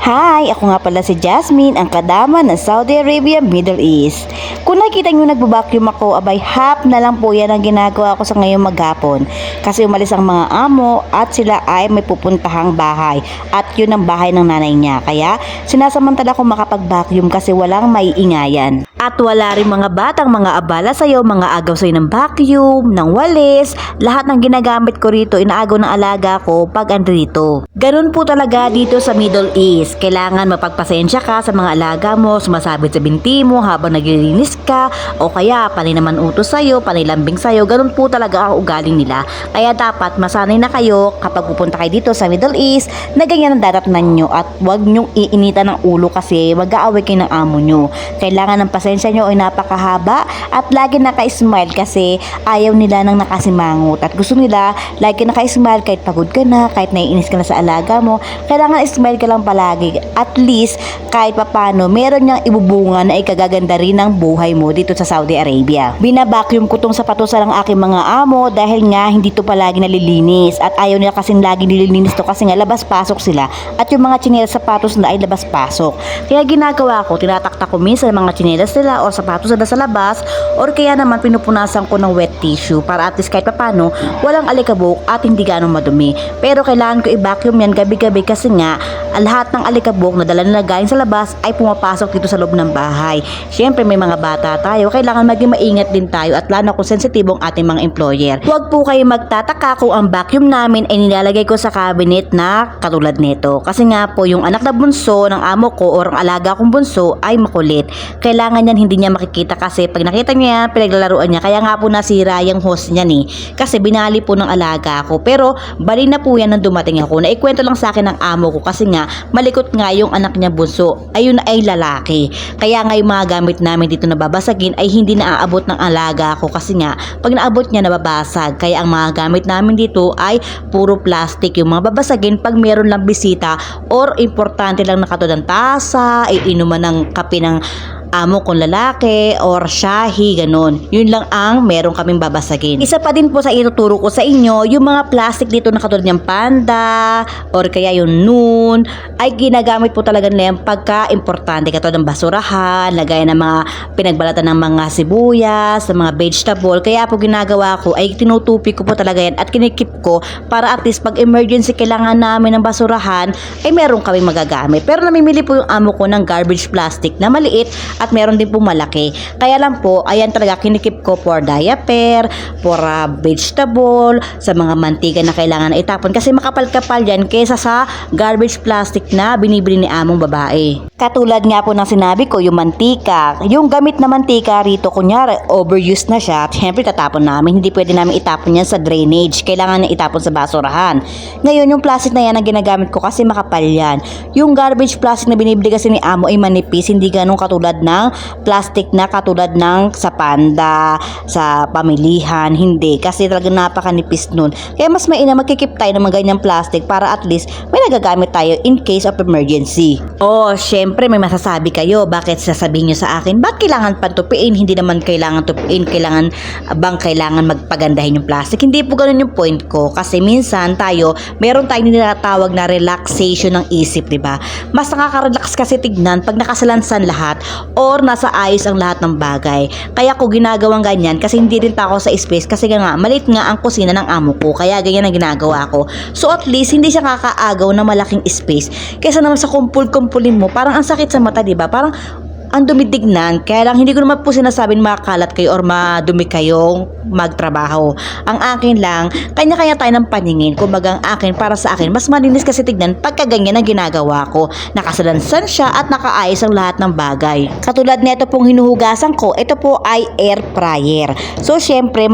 Hi! Ako nga pala si Jasmine, ang kadama ng Saudi Arabia, Middle East. Kung nakita nyo nagbabacuum ako, abay half na lang po yan ang ginagawa ko sa ngayong maghapon. Kasi umalis ang mga amo at sila ay may pupuntahang bahay. At yun ang bahay ng nanay niya. Kaya sinasamantala ko makapag-vacuum kasi walang maiingayan. At wala rin mga batang mga abala sa'yo, mga agaw sa'yo ng vacuum, ng walis, lahat ng ginagamit ko rito, inaagaw ng alaga ko pag andito. Ganun po talaga dito sa Middle East. Kailangan mapagpasensya ka sa mga alaga mo, sumasabit sa binti mo habang naglilinis ka, o kaya panay naman utos sa'yo, panay lambing sa'yo. Ganun po talaga ang ugaling nila. Kaya dapat masanay na kayo kapag pupunta kayo dito sa Middle East na ganyan ang daratnan nyo at huwag nyong iinitan ng ulo kasi mag-aaway kayo ng amo nyo. Kailangan ng pasensya nyo ay napakahaba at lagi naka-smile kasi ayaw nila ng nakasimangot at gusto nila lagi naka-smile kahit pagod ka na, kahit naiinis ka na sa alaga mo. Kailangan smile ka lang palagi, at least kahit papano meron niyang ibubunga na ikagaganda rin ng buhay mo dito sa Saudi Arabia. Binabacuum ko tong sapatos ng aking mga amo dahil nga hindi to palagi nalilinis at ayaw nila kasing lagi nililinis to kasi nga labas-pasok sila at yung mga tsinelas sapatos na ay labas-pasok. Kaya ginagawa ko, tinataktak ko minsan mga tsinelas nila o sapatos na sa labas, or kaya naman pinupunasan ko ng wet tissue para at least kahit papano walang alikabok at hindi ganong madumi. Pero kailangan ko i-vacuum yan gabi-gabi kasi nga lahat ng alikabok na dala nila galing sa labas ay pumapasok dito sa loob ng bahay. Siyempre may mga bata tayo, kailangan maging maingat din tayo at lalo kung sensitibo ang ating mga employer. Huwag po kayo magtataka kung ang vacuum namin ay nilalagay ko sa cabinet na katulad nito. Kasi nga po yung anak na bunso ng amo ko or ang alaga kong bunso ay makulit. Kailangan yan hindi niya makikita kasi pag nakita niya yan, pinaglalaruan niya. Kaya nga po nasira yung host niya kasi binali po ng alaga ko. Pero bali na po yan nang dumating ako. Naikwento lang sa akin ng amo ko kasi nga malikot nga yung anak niya bunso. Ayun ay lalaki. Kaya nga yung mga gamit namin dito na babasagin ay hindi na aabot ng alaga ko kasi nga pag naabot niya nababasag. Kaya ang mga gamit namin dito ay puro plastic. Yung mga babasagin pag meron lang bisita or importante lang na katulad ng tasa, inuman ng kape ng amo kong lalaki or shahi, ganun. Yun lang ang meron kaming babasagin. Isa pa din po sa ituturo ko sa inyo, yung mga plastic dito na katulad ng panda or kaya yung noon ay ginagamit po talaga nila yung pagka-importante katulad ng basurahan, lagay ng mga pinagbalatan ng mga sibuyas, ng mga vegetable. Kaya po ginagawa ko ay tinutupi ko po talaga yan at kinikip ko para at least pag emergency kailangan namin ng basurahan ay meron kaming magagamit. Pero namimili po yung amo ko ng garbage plastic na maliit at meron din po malaki. Kaya lang po, ayan talaga kinikip ko for diaper, for vegetable, sa mga mantika na kailangan na itapon. Kasi makapal-kapal yan kaysa sa garbage plastic na binibili ni among babae. Katulad nga po ng sinabi ko, yung mantika. Yung gamit na mantika rito, kunyari, overused na siya. Siyempre, tatapon namin. Hindi pwede namin itapon yan sa drainage. Kailangan na itapon sa basurahan. Ngayon, yung plastic na yan ang ginagamit ko kasi makapal yan. Yung garbage plastic na binibili kasi ni amo ay manipis. Hindi ganun katulad ng plastic na katulad ng sa panda, sa pamilihan, hindi. Kasi talagang napakanipis nun. Kaya mas mainam magkikip tayo ng mga ganyang plastic para at least may nagagamit tayo in case of emergency. Oh, syempre may masasabi kayo. Bakit sasabihin nyo sa akin? Ba't kailangan pantupiin? Hindi naman kailangan tupiin. Kailangan magpagandahin yung plastic. Hindi po ganun yung point ko. Kasi minsan tayo, meron tayong nilatawag na relaxation ng isip, diba? Mas nakaka-relax kasi tignan pag nakasalansan lahat or nasa ayos ang lahat ng bagay. Kaya ko ginagawang ganyan kasi hindi rin pa ako sa space kasi nga maliit nga ang kusina ng amo ko. Kaya ganyan ang ginagawa ko. So at least hindi siya kakaagaw ng malaking space. Kaysa naman sa kumpul-kumpulin mo, parang ang sakit sa mata, diba? Parang ang dumidignan. Kaya lang hindi ko naman po sinasabing makalat kayo or madumi kayong magtrabaho. Ang akin lang, kanya-kanya tayo ng paningin. Kumbaga ang akin, para sa akin, mas malinis kasi tignan pagka ganyan ang ginagawa ko. Nakasalansan siya at nakaayos ang lahat ng bagay. Katulad nito pong hinuhugasan ko, ito po ay air fryer. So syempre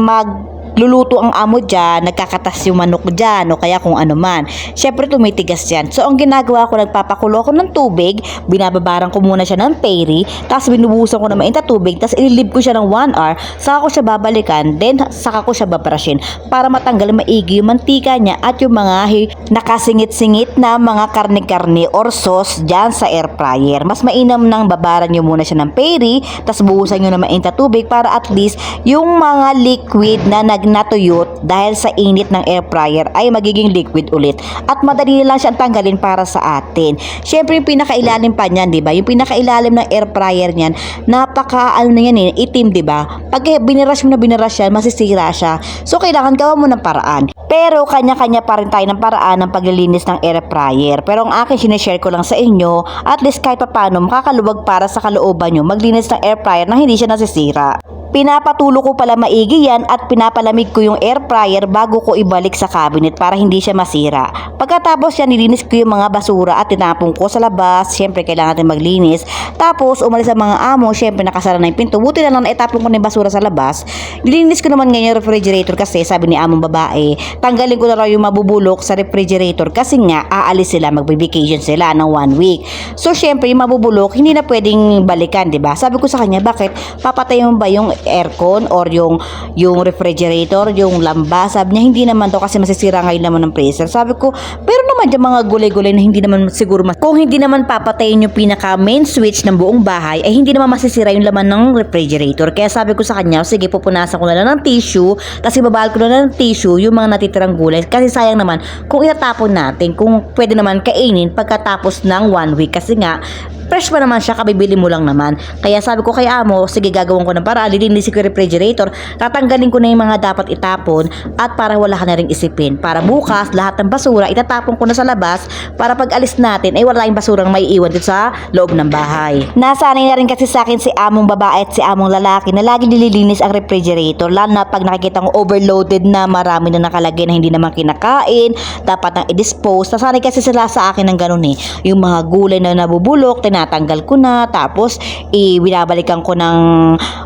luluto ang amo dyan, nagkakatas yung manok dyan o kaya kung ano man. Syempre tumitigas yan. So ang ginagawa ko, nagpapakulo ko ng tubig, binababaran ko muna siya ng peri, tapos binubuhusan ko na mainit na tubig, tapos ililib ko siya ng 1 hour, saka ko siya babalikan, then saka ko siya babrushin para matanggal maigi yung mantika niya at yung mga nakasingit-singit na mga karne-karne or sauce dyan sa air fryer. Mas mainam nang babaran nyo muna siya ng peri, tapos buhusan nyo na mainit na tubig para at least yung mga liquid na natuyot dahil sa init ng air fryer ay magiging liquid ulit at madali lang siyang tanggalin para sa atin. Syempre yung pinakailalim pa niyan, 'di ba? Yung pinakailalim ng air fryer niyan, napaka na yan itim, 'di ba? Pag binirush mo na binirush yan, masisira siya. So kailangan gawa mo ng paraan. Pero kanya-kanya pa rin tayo ng paraan ng paglilinis ng air fryer. Pero ang akin sinishare ko lang sa inyo, at least kahit paano makakaluwag para sa kalooban nyo maglinis ng air fryer na hindi siya nasisira. Pinapatulo ko pala maigi yan at pinapalamig ko yung air fryer bago ko ibalik sa cabinet para hindi siya masira. Pagkatapos yan, nilinis ko yung mga basura at tinapong ko sa labas. Siyempre, kailangan natin maglinis. Tapos, umalis ang mga amo. Siyempre, nakasara na yung pinto. Buti na lang na itapong ko na yung basura sa labas. Nilinis ko naman ngayon yung refrigerator kasi sabi ni among babae, tanggalin ko na raw yung mabubulok sa refrigerator kasi nga, aalis sila, magbe-vacation sila ng 1 week. So, siyempre, yung mabubulok, hindi na pwedeng balikan, diba? Sabi ko sa kanya, bakit? Papatay mo ba yung aircon or yung refrigerator, yung lamba? Sabi niya, hindi naman to kasi masisira ngayon naman ng freezer. Sabi ko, pero naman yung mga gulay-gulay na hindi naman siguro kung hindi naman papatayin yung pinaka main switch ng buong bahay, ay hindi naman masisira yung laman ng refrigerator. Kaya sabi ko sa kanya, sige, pupunasan ko na lang ng tissue, kasi babahal ko na lang ng tissue yung mga natitirang gulay. Kasi sayang naman kung itatapon natin, kung pwede naman kainin pagkatapos ng 1 week, kasi nga fresh pa naman siya, kabibili mo lang naman. Kaya sabi ko kay amo, sige, gagawin ko ng paraan, lilinisin ko yung refrigerator, tatanggalin ko na yung mga dapat itapon at para wala ka na ring isipin. Para bukas, lahat ng basura, itatapon ko na sa labas para pag alis natin, ay wala yung basurang may iwan dito sa loob ng bahay. Nasanay na rin kasi sa akin si among babae at si among lalaki na lagi nililinis ang refrigerator, lalo na pag nakikita ko overloaded na, marami na nakalagay na hindi naman kinakain, dapat nang i-dispose. Nasanay kasi sila sa akin ng ganun yung mga gulay na nabubulok, tinatanggal ko na, tapos binabalikan ko ng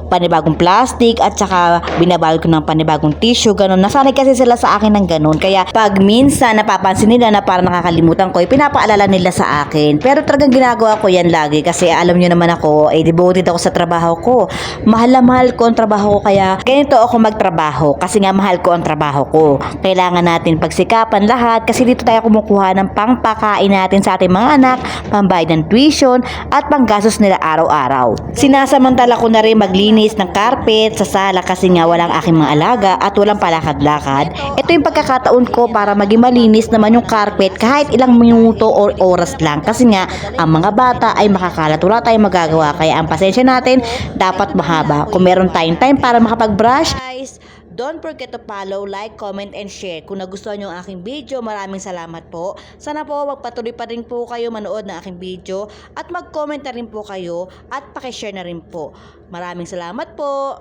panibagong plastic at saka binabalik ko ng panibagong tissue, ganun. Nasanay kasi sila sa akin ng ganun. Kaya pag minsan napapansin nila na parang nakakalimutan ko, pinapaalala nila sa akin. Pero talagang ginagawa ko yan lagi kasi alam nyo naman ako, devoted ako sa trabaho ko. Mahal na mahal ko ang trabaho ko, kaya ganito ako magtrabaho kasi nga mahal ko ang trabaho ko. Kailangan natin pagsikapan lahat kasi dito tayo kumukuha ng pangpakain natin sa ating mga anak, pambayad ng tuition at panggastos nila araw-araw. Sinasamantala ko na rin maglinis ng carpet sa sala kasi nga walang aking mga alaga at walang palakad-lakad. Ito yung pagkakataon ko para maging malinis naman yung carpet kahit ilang minuto or oras lang kasi nga ang mga bata ay makakalat, wala tayong magagawa, kaya ang pasensya natin dapat mahaba kung meron tayong time para makapag-brush. Guys, don't forget to follow, like, comment, and share. Kung nagustuhan nyo ang aking video, maraming salamat po. Sana po magpatuloy pa rin po kayo manood ng aking video at mag-comment na rin po kayo at pakishare na rin po. Maraming salamat po.